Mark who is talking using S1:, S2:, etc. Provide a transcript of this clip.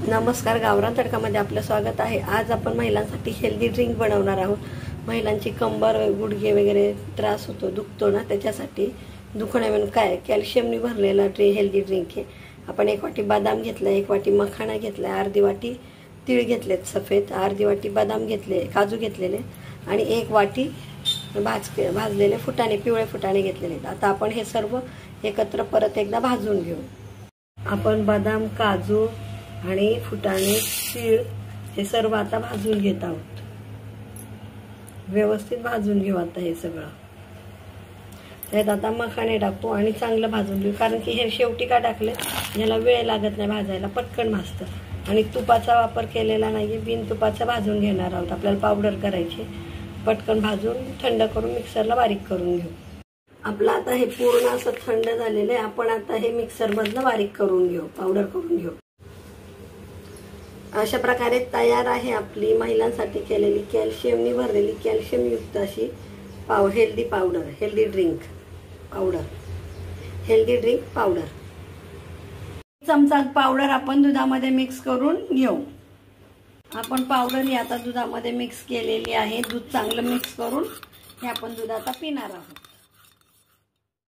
S1: नमस्कार, गावरान तडकामध्ये आपलं स्वागत आहे। आज आपण महिलांसाठी हेल्दी ड्रिंक बनवणार आहोत। महिलांची कंबर गुडघे वगैरे त्रास होतो, दुखतो ना, त्याच्यासाठी दुखण्यावर काय कॅल्शियमने भरलेला हेल्दी ड्रिंक आहे। आपण 1 वाटी बदाम घेतला, 1 वाटी मखाना घेतला, अर्धी वाटी तीळ घेतलेत सफेद, अर्धी वाटी बदाम घेतले, काजू घेतलेले आणि 1 वाटी भाजलेले फुटाणे, पिवळे फुटाणे घेतलेले। आता आपण हे सर्व एकत्र परत एकदा भाजून घेऊ। आपण बदाम, काजू आणि फुटाणे, तीळ हे सर्व आता भाजून घेत आहोत। व्यवस्थित भाजून घेऊ आता हे सगळं। त्यात आता मखाणे टाकू आणि चांगलं भाजून घेऊ, कारण की हे शेवटी का टाकले, याला वेळ लागत नाही भाजायला, पटकन भाजतं। आणि तुपाचा वापर केलेला नाही, बिन तुपाचा भाजून घेणार आहोत। आपल्याला पावडर करायची, पटकन भाजून थंड करून मिक्सरला बारीक करून घेऊ। आपलं आता हे पूर्ण असं थंड झालेलं आहे। आपण आता हे मिक्सर मधनं बारीक करून घेऊ, पावडर करून घेऊ। अशा प्रकारे तयार आहे आपली महिलांसाठी केलेली कॅल्शियमनी भरलेली कॅल्शियम युक्त अशी हेल्दी ड्रिंक पावडर। चमचा पावडर आपण दुधामध्ये मिक्स करून घेऊ। आपण पावडर ही आता दुधामध्ये मिक्स केलेली आहे। दूध चांगलं मिक्स करून हे आपण दूध आता पिणार आहोत।